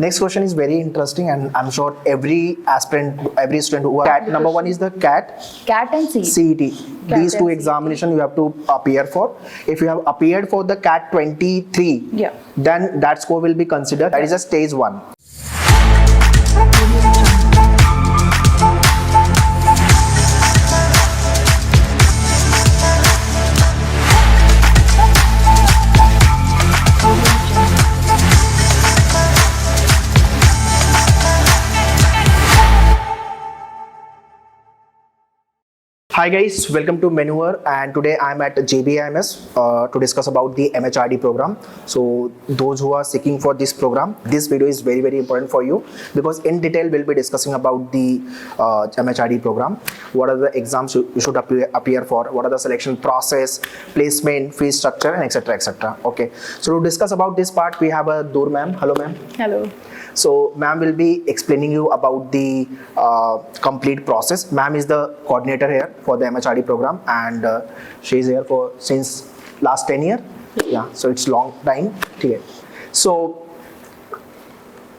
Next question is very interesting, and I'm sure every aspirant, every student who are CAT, number one is the CAT, CAT and CET. These two examinations you have to appear for. If you have appeared for the CAT 23, then that score will be considered. That is a stage 1. Hi guys, welcome to Maneuver, and today I'm at JBIMS to discuss about the MHRD program. So those who are seeking for this program, this video is very important for you, because in detail we'll be discussing about the MHRD program. What are the exams you should appear for, what are the selection process, placement, fee structure, and etc. Okay, so to discuss about this part, we have a Dur ma'am. Hello ma'am. Hello. So ma'am will be explaining you about the complete process. Ma'am is the coordinator here for the MHRD program, and she is here for since last 10 years. Yeah, so it's long time. Okay. So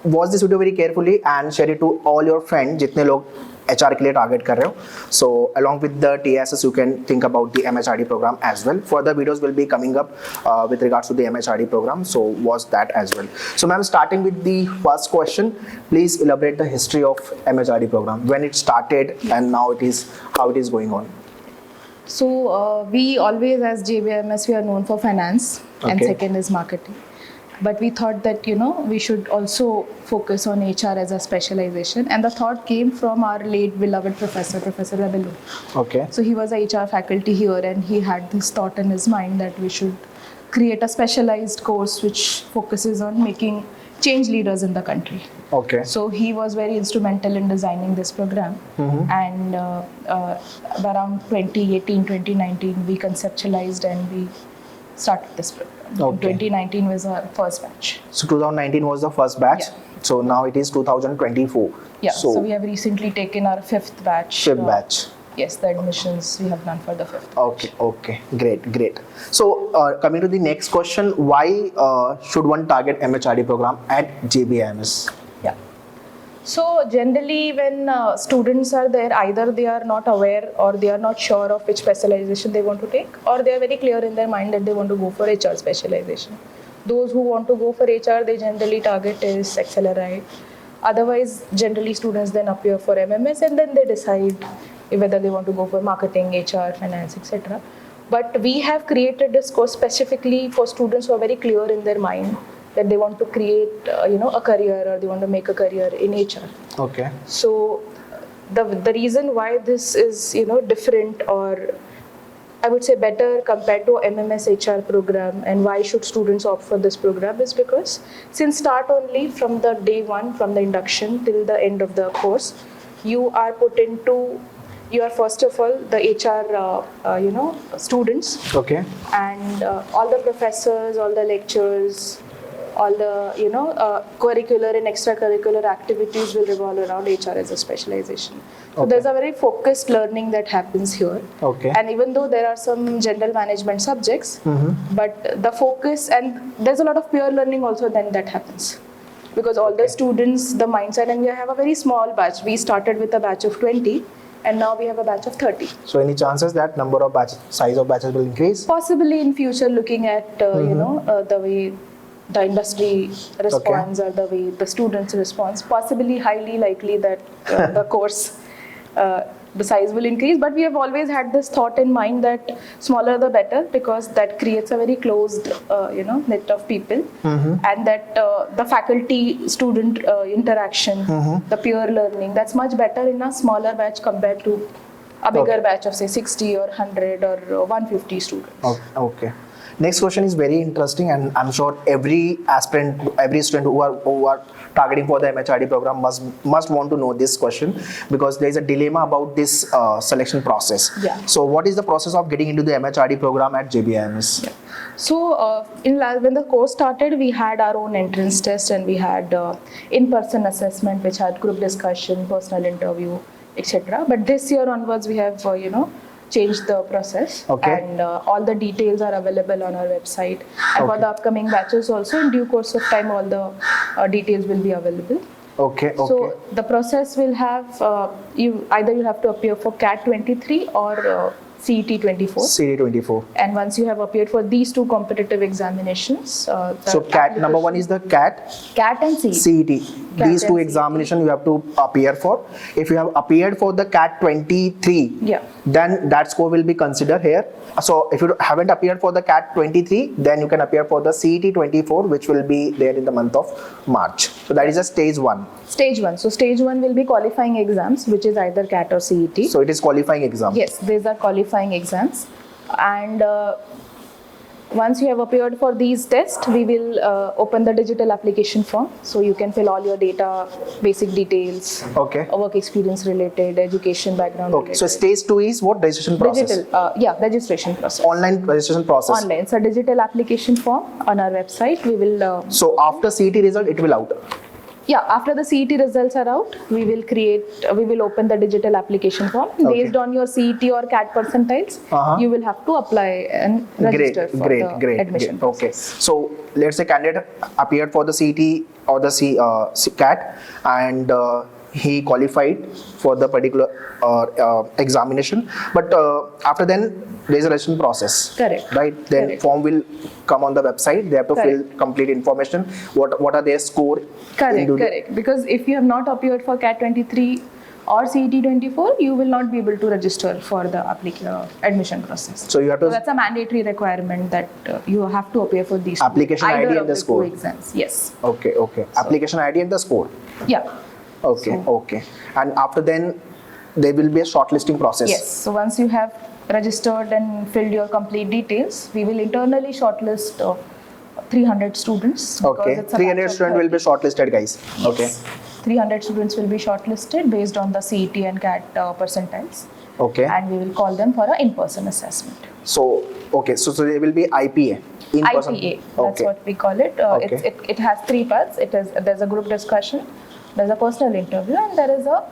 watch this video very carefully and share it to all your friends जितने लोग HR के लिए target कर रहे हो. So along with the TSS, you can think about the MHRD program as well. Further videos will be coming up with regards to the MHRD program. So watch that as well. So ma'am, starting with the first question, please elaborate the history of MHRD program, when it started and now it is, how it is going on. So we always, as JBIMS, we are known for finance, and second is marketing. But we thought that, we should also focus on HR as a specialization. And the thought came from our late beloved Professor Rabilu. Okay. So he was a HR faculty here, and he had this thought in his mind that we should create a specialized course which focuses on making change leaders in the country. Okay. So he was very instrumental in designing this program. And around 2018, 2019, we conceptualized and we started this program. 2019 was our first batch. So 2019 was the first batch. So now it is 2024. Yeah. So we have recently taken our fifth batch. Fifth batch. Yes, the admissions we have done for the fifth. Okay. Great. So coming to the next question, why should one target MHRD program at JBIMS? Yeah. So generally when students are there, either they are not aware or they are not sure of which specialization they want to take, or they are very clear in their mind that they want to go for HR specialization. Those who want to go for HR, they generally target is XLRI. Otherwise, generally students then appear for MMS, and then they decide whether they want to go for marketing, HR, finance, etc. But we have created this course specifically for students who are very clear in their mind that they want to create, a career, or they want to make a career in HR. Okay. So the reason why this is, different, or I would say better compared to MMS HR program, and why should students opt for this program, is because since start only from the day one, from the induction till the end of the course, you are put into, you are first of all the HR, students. Okay. And all the professors, all the lectures, all the curricular and extracurricular activities will revolve around HR as a specialization. So there's a very focused learning that happens here. Okay. And even though there are some general management subjects, but the focus, and there's a lot of peer learning also then that happens. Because all the students, the mindset, and we have a very small batch. We started with a batch of 20. And now we have a batch of 30. So any chances that number of batches, size of batches will increase? Possibly in future, looking at the way the industry responds, or the way the students respond, possibly highly likely that the course, the size will increase. But we have always had this thought in mind that smaller the better, because that creates a very closed net of people, and that the faculty student interaction, the peer learning, that's much better in a smaller batch compared to a bigger batch of say 60 or 100 or 150 students. Okay. Next question is very interesting, and I'm sure every aspirant, every student who are targeting for the MHRD program must want to know this question, because there is a dilemma about this selection process. Yeah. So what is the process of getting into the MHRD program at JBIMS? Yeah. So when the course started, we had our own entrance test, and we had in-person assessment, which had group discussion, personal interview, etc. But this year onwards, we have changed the process. Okay. And all the details are available on our website. And for Okay. the upcoming batches also, in due course of time, all the details will be available. Okay, okay. So the process will have, you have to appear for CAT 23 or CET 24. CET 24. And once you have appeared for these two competitive examinations, the So CAT, number one is the CAT, CAT and CET. CET. These two and examinations you have to appear for. If you have appeared for the CAT 23, Yeah. then that score will be considered here. So if you haven't appeared for the CAT 23, then you can appear for the CET 24, which will be there in the month of March. So that is a stage 1. Stage 1. So stage 1 will be qualifying exams, which is either CAT or CET. So it is qualifying exam. Yes, these are qualifying exams. And once you have appeared for these tests, we will open the digital application form. So you can fill all your data, basic details, Okay. work experience related, education background Okay. related. So stage 2 is what? Registration process. Digital, registration process. Online registration process. Online. So digital application form on our website. We will. So after CET result, it will out. After the CET results are out, we will open the digital application form. Okay. Based on your CET or CAT percentiles, you will have to apply and register for the admission Okay. process. So let's say candidate appeared for the CET or the CAT and he qualified for the particular examination. But after then, there is a registration process. Correct. Right? Then Correct. form will come on the website. They have to Correct. fill complete information. What are their score? Correct. Because if you have not appeared for CAT 23 or CET 24, you will not be able to register for the admission process. So you have to So that's a mandatory requirement that you have to appear for these Application two, ID either and of the two score. exams. Yes. Okay. Application ID and the score. Yeah. Okay. And after then, there will be a shortlisting process. Yes. So once you have registered and filled your complete details, we will internally shortlist 300 students. Okay. 300 students will be shortlisted, guys. Yes. Okay. 300 students will be shortlisted based on the CET and CAT percentiles. Okay. And we will call them for an in-person assessment. So there will be IPA. In-person. IPA, that's Okay. what we call it. Okay. It has 3 parts. There's a group discussion, there's a personal interview, and there is a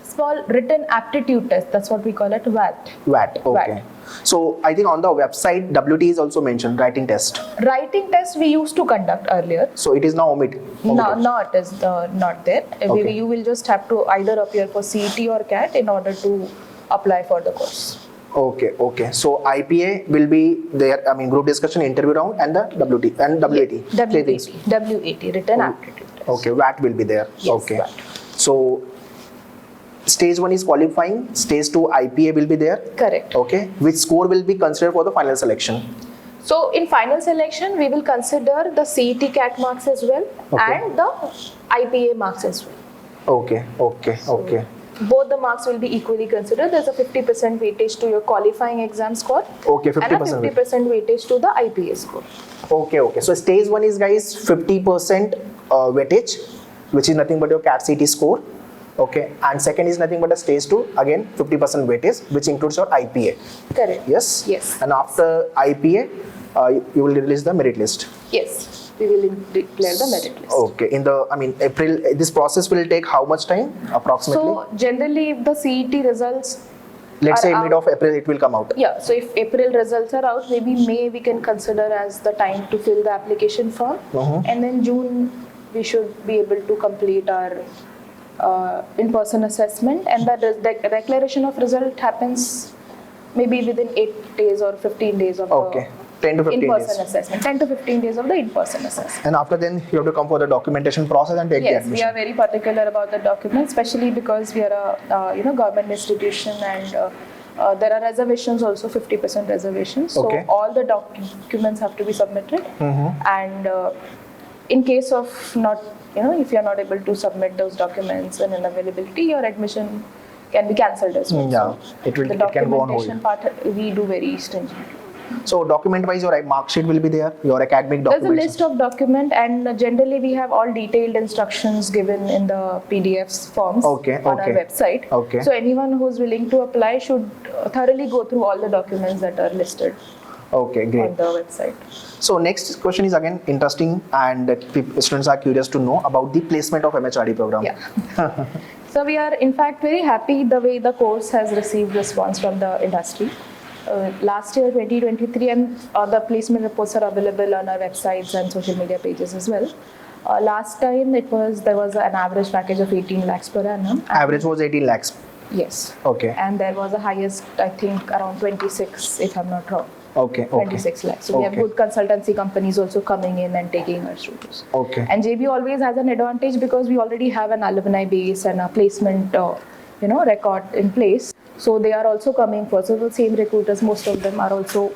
small written aptitude test. That's what we call it, VAT. VAT. Okay. So I think on the website, WT is also mentioned, writing test. Writing test we used to conduct earlier. So it is now omitted. No, it is not there. Okay. You will just have to either appear for CET or CAT in order to apply for the course. Okay. So IPA will be there. I mean, group discussion, interview round, and the WT and WAT. Three things. WAT, written aptitude test. Okay. VAT will be there. Yes, Okay. VAT. So stage 1 is qualifying. Stage 2 IPA will be there. Correct. Okay. Which score will be considered for the final selection? So in final selection, we will consider the CET CAT marks as well, Okay. and the IPA marks as well. Okay. Both the marks will be equally considered. There's a 50% weightage to your qualifying exam score. Okay, And a 50% weightage to the IPA score. Okay. So stage 1 is, guys, 50% weightage, which is nothing but your CAT CT score. Okay. And second is nothing but a stage 2, again 50% weightage, which includes your IPA. Correct. Yes? Yes. And after IPA, you will release the merit list. Yes. We will declare the merit list. Okay. April, this process will take how much time approximately? So generally, if the CET results Let's say are mid of out- April it will come out. Yeah, so if April results are out, maybe May we can consider as the time to fill the application form. And then June, we should be able to complete our in-person assessment. And the declaration of result happens maybe within 8 days or 15 days of Okay. 10 to the 15 in-person days. assessment. 10 to 15 days of the in-person assessment. And after then, you have to come for the documentation process and take the Yes, we admission. are very particular about the documents, especially because we are a government institution, and there are reservations also, 50% reservations. So Okay. all the documents have to be submitted. And in case of not, if you are not able to submit those documents and unavailability, your admission can be cancelled as well. Yeah, So it can go on documentation hold. part we do very stringently. So document wise, your mark sheet will be there, your academic There's a documents. list of document, and generally we have all detailed instructions given in the PDFs forms Okay, on our okay. website. Okay. So anyone who's willing to apply should thoroughly go through all the documents that are listed Okay, great. on the website. So next question is again interesting, and students are curious to know about the placement of MHRD program. Yeah. So we are in fact very happy the way the course has received response from the industry. last year 2023, and the placement reports are available on our websites and social media pages as well. Last time there was an average package of 18 lakhs per annum. Average was 18 lakhs. Yes. Okay. And there was a highest, I think, around 26, if I'm not wrong. Okay. 26 lakhs. So we have good consultancy companies also coming in and taking our students. Okay. And JB always has an advantage because we already have an alumni base and a placement, record in place. So they are also coming for, so the same recruiters, most of them are also,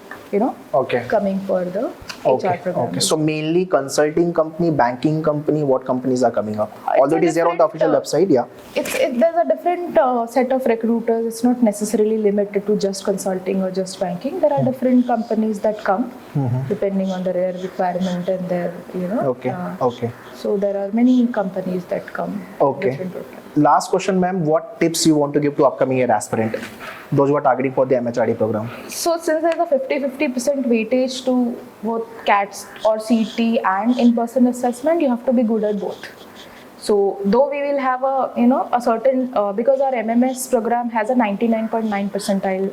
coming for the HR program. Okay. So mainly consulting company, banking company, what companies are coming up? Although it is there on the official website, yeah. There's a different set of recruiters. It's not necessarily limited to just consulting or just banking. There are different companies that come depending on their requirement and their, Okay. So there are many companies that come. Okay. Different programs. Last question, ma'am. What tips you want to give to upcoming year aspirant, those who are targeting for the MHRD program? So since there's a 50% weightage to both CATs or CT and in-person assessment, you have to be good at both. So though we will have a certain, because our MMS program has a 99.9 percentile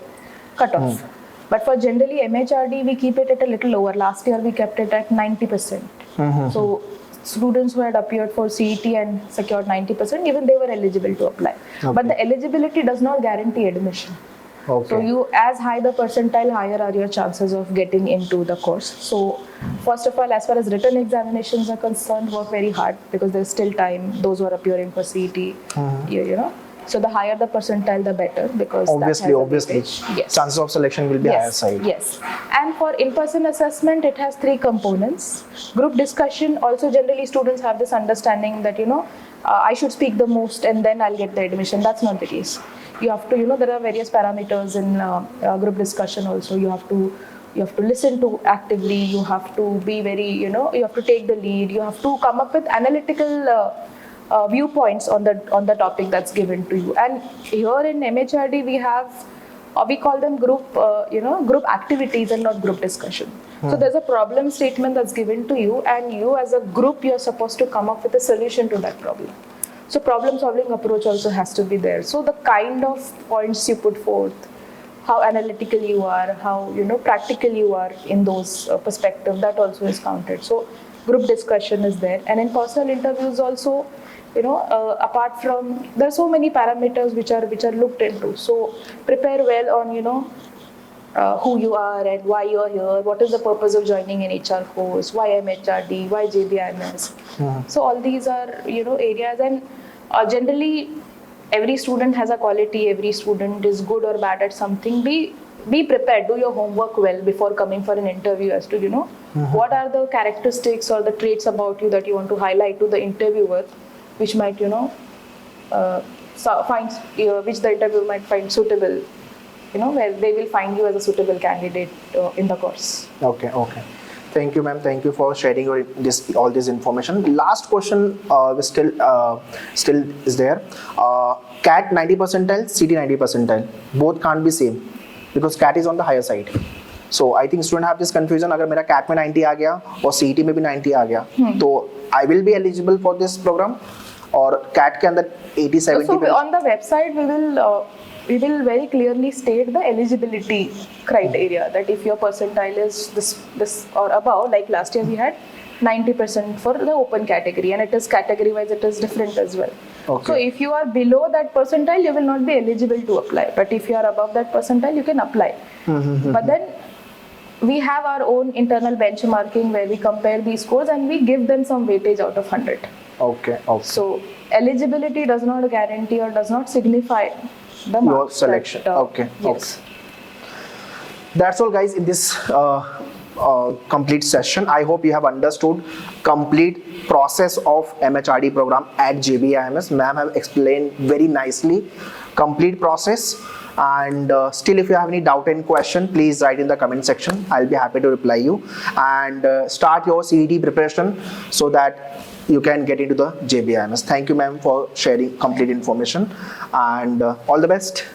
cutoff. But for generally MHRD, we keep it at a little lower. Last year, we kept it at 90%. So students who had appeared for CET and secured 90%, even they were eligible to apply. But the eligibility does not guarantee admission. So you, as high the percentile, higher are your chances of getting into the course. So first of all, as far as written examinations are concerned, work very hard because there's still time. Those who are appearing for CET, so the higher the percentile, the better, because obviously, yes, chances of selection will be higher side. Yes, and for in-person assessment, it has 3 components. Group discussion. Also, generally, students have this understanding that I should speak the most and then I'll get the admission. That's not the case. You have to, there are various parameters in group discussion. Also, you have to listen to actively. You have to be very, you have to take the lead. You have to come up with analytical viewpoints on the topic that's given to you. And here in MHRD, we call them group activities and not group discussion. So there's a problem statement that's given to you, and you as a group, you're supposed to come up with a solution to that problem. So problem solving approach also has to be there. So the kind of points you put forth, how analytical you are, how practical you are in those perspectives, that also is counted. So group discussion is there, and in personal interviews also, apart from, there are so many parameters which are looked into. So prepare well on who you are and why you're here, what is the purpose of joining an HR course, why MHRD, why JBIMS. So all these are areas, and generally every student has a quality, every student is good or bad at something. Be prepared, do your homework well before coming for an interview as to what are the characteristics or the traits about you that you want to highlight to the interviewer, which might which the interviewer might find suitable, where they will find you as a suitable candidate in the course. Okay. Thank you, ma'am. Thank you for sharing all this information. Last question still is there. CAT 90 percentile, CT 90 percentile. Both can't be same because CAT is on the higher side. So I think students have this confusion. अगर मेरा CAT में 90 आ गया और CET में भी 90 आ गया, तो I will be eligible for this program, और CAT के अंदर 80-70. So on the website we will very clearly state the eligibility criteria, that if your percentile is this or above, like last year we had 90% for the open category, and it is category wise, it is different as well. So if you are below that percentile, you will not be eligible to apply, but if you are above that percentile, you can apply. But then we have our own internal benchmarking where we compare these scores and we give them some weightage out of 100. Okay. So eligibility does not guarantee or does not signify the your selection. Yes. That's all, guys, in this complete session. I hope you have understood complete process of MHRD program at JBIMS. Ma'am have explained very nicely complete process. And still, if you have any doubt and question, please write in the comment section. I'll be happy to reply you. And start your CET preparation so that you can get into the JBIMS. Thank you, ma'am, for sharing complete information. And all the best.